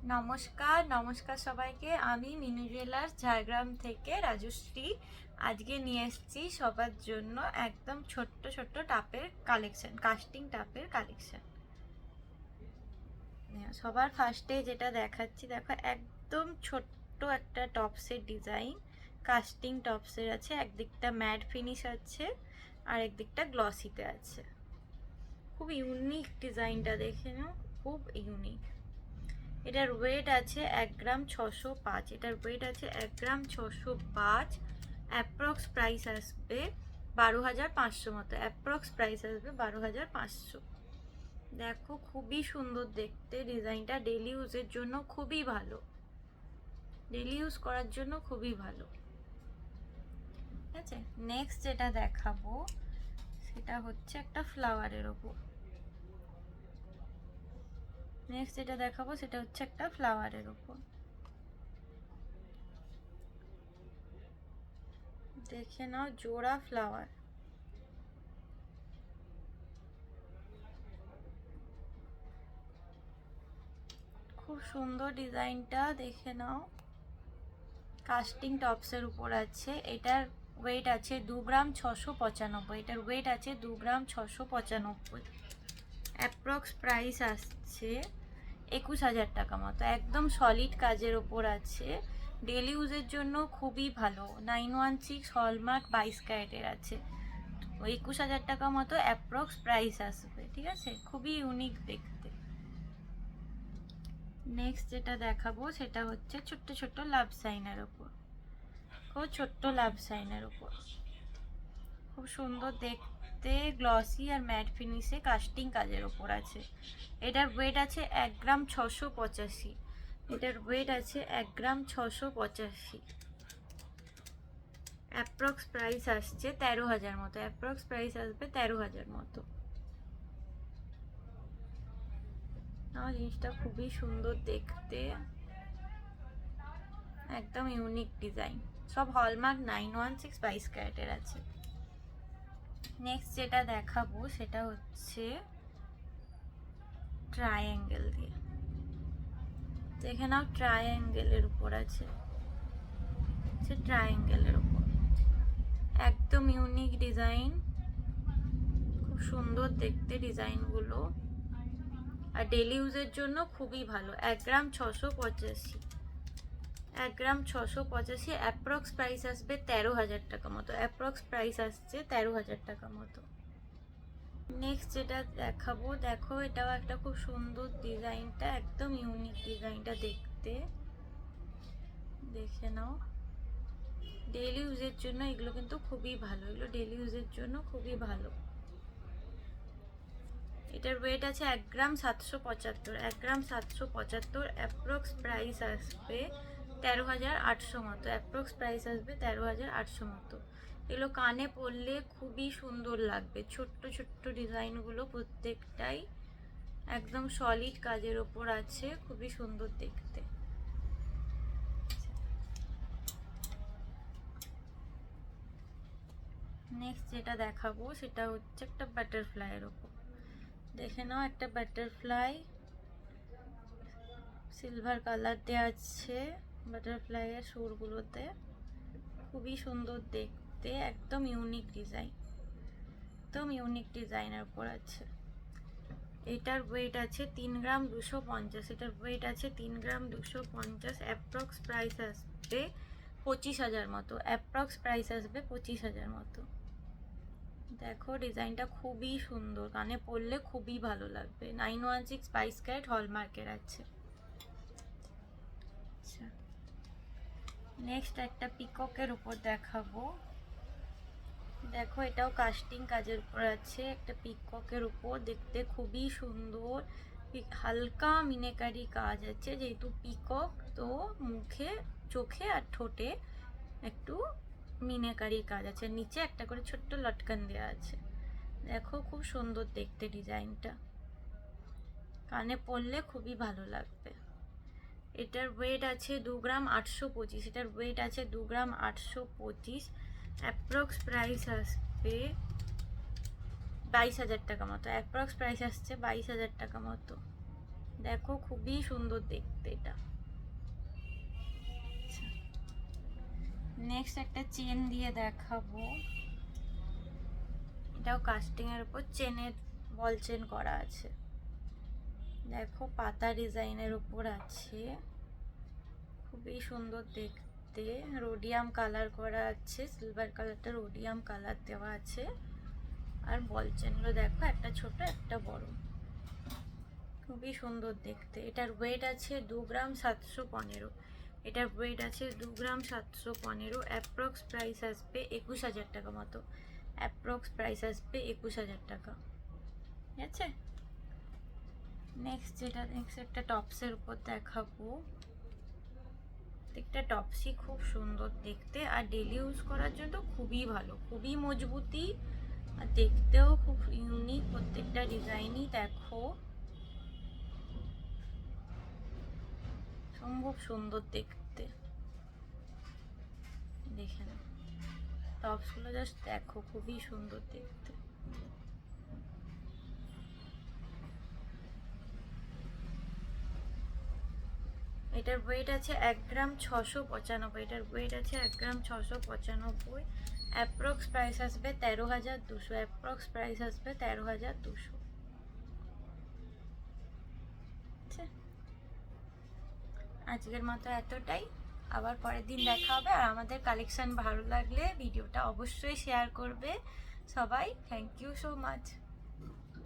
নমস্কার নমস্কার সবাইকে। আমি মিনু জুয়েলার্স ঝাড়গ্রাম থেকে রাজশ্রী। আজকে নিয়ে এসেছি সবার জন্য একদম ছোট্ট ছোট্ট টাপের কালেকশন, কাস্টিং টাপের কালেকশন। সবার ফার্স্টে যেটা দেখাচ্ছি, দেখো একদম ছোট্ট একটা টপসের ডিজাইন। কাস্টিং টপসের আছে, একদিকটা ম্যাট ফিনিশ আছে আর একদিকটা গ্লসিতে আছে। খুব ইউনিক ডিজাইনটা, দেখে নাও, খুব ইউনিক। এটার ওয়েট আছে 1 গ্রাম 605। এটার ওয়েট আছে 1 গ্রাম 605। অ্যাপ্রক্স প্রাইস আসবে 12,500 মতো। অ্যাপ্রক্স প্রাইস আসবে 12,500। দেখো খুবই সুন্দর দেখতে ডিজাইনটা, ডেলি ইউজের জন্য খুবই ভালো, ডেলি ইউজ করার জন্য খুবই ভালো। ঠিক আছে, নেক্সট যেটা দেখাবো সেটা হচ্ছে একটা ফ্লাওয়ারের ওপর। নেক্সট যেটা দেখাবো সেটা হচ্ছে একটা ফ্লাওয়ারের ওপর। দেখে নাও, জোড়া ফ্লাওয়ার, খুব সুন্দর ডিজাইনটা, দেখে নাও। কাস্টিং টপসের উপর আছে। এটার ওয়েট আছে 2 গ্রাম 695। এটার ওয়েট আছে 2 গ্রাম 695। অ্যাপ্রক্স প্রাইস আসছে 21,000 টাকা মতো। একদম সলিড কাজের ওপর আছে, ডেলি ইউজের জন্য খুবই ভালো। 916 হলমার্ক 22 ক্যারেটের আছে। 21,000 টাকা মতো অ্যাপ্রক্স প্রাইস আসবে। ঠিক আছে, খুবই ইউনিক দেখতে। নেক্সট যেটা দেখাবো সেটা হচ্ছে ছোট্ট ছোট্ট লাভ সাইনের ওপর। খুব ছোট্ট লাভ সাইনের ওপর, খুব সুন্দর দেখতে, গ্লসি আর ম্যাট ফিনিশে কাস্টিং কাজের ওপর আছে। এটার ওয়েট আছে 1 গ্রাম 685। এটার ওয়েট আছে 1 গ্রাম 685। অ্যাপ্রক্স প্রাইস আসছে 13,000 মতো। অ্যাপ্রক্স প্রাইস আসবে 13,000 মতো। জিনিসটা খুবই সুন্দর দেখতে, একদম ইউনিক ডিজাইন। সব হলমার্ক 916 22 ক্যারেটের আছে। নেক্সট যেটা দেখাবো সেটা হচ্ছে ট্রায়াঙ্গেল দিয়ে। দেখে নাও, ট্রায়াঙ্গেলের উপর আছে, ট্রায়াঙ্গেলের উপর একদম ইউনিক ডিজাইন, খুব সুন্দর দেখতে ডিজাইনগুলো, আর ডেলি ইউজের জন্য খুবই ভালো। 1 গ্রাম 685। 1 গ্রাম 685। অ্যাপ্রক্স প্রাইস আসবে 13,000 টাকা মতো। অ্যাপ্রক্স প্রাইস আসছে 13,000 টাকা মতো। নেক্সট যেটা দেখাবো, দেখো এটাও একটা খুব সুন্দর ডিজাইনটা, একদম ইউনিক ডিজাইনটা দেখতে, দেখে নাও। ডেইলি ইউজের জন্য এগুলো কিন্তু খুবই ভালো, এগুলো ডেইলি ইউজের জন্য খুবই ভালো। এটার ওয়েট আছে 1 গ্রাম 775। 1 গ্রাম 775। অ্যাপ্রক্স প্রাইস আসবে 13,800 মতো। অ্যাপ্রক্স প্রাইস আসবে 13,800 মতো। এগুলো কানে পরলে খুবই সুন্দর লাগবে। ছোট্ট ছোট্ট ডিজাইনগুলো প্রত্যেকটাই একদম সলিড কাজের ওপর আছে, খুবই সুন্দর দেখতে। নেক্সট যেটা দেখাবো সেটা হচ্ছে একটা বাটারফ্লাইয়ের ওপর। দেখে নাও, একটা বাটারফ্লাই, সিলভার কালার দেওয়া আছে বাটারফ্লাইয়ের সুরগুলোতে, খুবই সুন্দর দেখতে, একদম ইউনিক ডিজাইন, একদম ইউনিক ডিজাইনের উপর আছে। এটার ওয়েট আছে 3 গ্রাম 250। এটার ওয়েট আছে 3 গ্রাম 250। অ্যাপ্রক্স প্রাইস আসবে 25,000 মতো। অ্যাপ্রক্স প্রাইস আসবে 25,000 মতো। দেখো ডিজাইনটা খুবই সুন্দর, কানে পরলে খুবই ভালো লাগবে। 916 22 ক্যারেট হলমার্কের আছে। আচ্ছা, নেক্সট একটা পিককের উপর দেখাবো। দেখো এটাও কাস্টিং কাজের উপর আছে, একটা পিককের উপর, দেখতে খুবই সুন্দর, হালকা মিনেকারি কাজ আছে। যেহেতু পিকক, তো মুখে, চোখে আর ঠোঁটে একটু মিনেকারি কাজ আছে। নিচে একটা করে ছোট্ট লটকান দেওয়া আছে। দেখো খুব সুন্দর দেখতে ডিজাইনটা, কানে পরলে খুবই ভালো লাগবে। এটার ওয়েট আছে 2 গ্রাম 825। এটার ওয়েট আছে 2 গ্রাম 825। অ্যাপ্রক্স প্রাইস আসবে 22,000 টাকা মতো। অ্যাপ্রক্স প্রাইস আসছে 22,000 টাকা মতো। দেখো খুবই সুন্দর দেখতে এটা। নেক্সট একটা চেন দিয়ে দেখাবো, এটাও কাস্টিং এর উপর চেনের বল চেন করা আছে। দেখো পাতা ডিজাইনের উপর আছে, খুবই সুন্দর দেখতে। রোডিয়াম কালার করা আছে, সিলভার কালারটা রোডিয়াম কালার দেওয়া আছে। আর বল চেনগুলো দেখো, একটা ছোট একটা বড়, খুবই সুন্দর দেখতে। এটার ওয়েট আছে 2 গ্রাম 715। এটার ওয়েট আছে 2 গ্রাম 715। অ্যাপ্রক্স প্রাইস আসবে 21,000 টাকা মতো। অ্যাপ্রক্স প্রাইস আসবে 21,000 টাকা, ঠিক আছে। নেক্সট একটা টপসের উপর দেখাবো। প্রত্যেকটা টপসই খুব সুন্দর দেখতে, আর ডেলি ইউজ করার জন্য খুবই ভালো, খুবই মজবুতি, আর দেখতেও খুব ইউনিক প্রত্যেকটা ডিজাইনই। দেখো সম্ভব সুন্দর দেখতে, দেখে না টপসগুলো জাস্ট দেখো, খুবই সুন্দর দেখতে। এটার ওয়েট আছে 1 গ্রাম 695। এটার ওয়েট আছে 1 গ্রাম 695। অ্যাপ্রক্স প্রাইস আসবে 13,200। অ্যাপ্রক্স প্রাইস আসবে 13,200। আজকের মতো এতটাই, আবার পরের দিন দেখা হবে। আর আমাদের কালেকশন ভালো লাগলে ভিডিওটা অবশ্যই শেয়ার করবে সবাই। Thank you so much.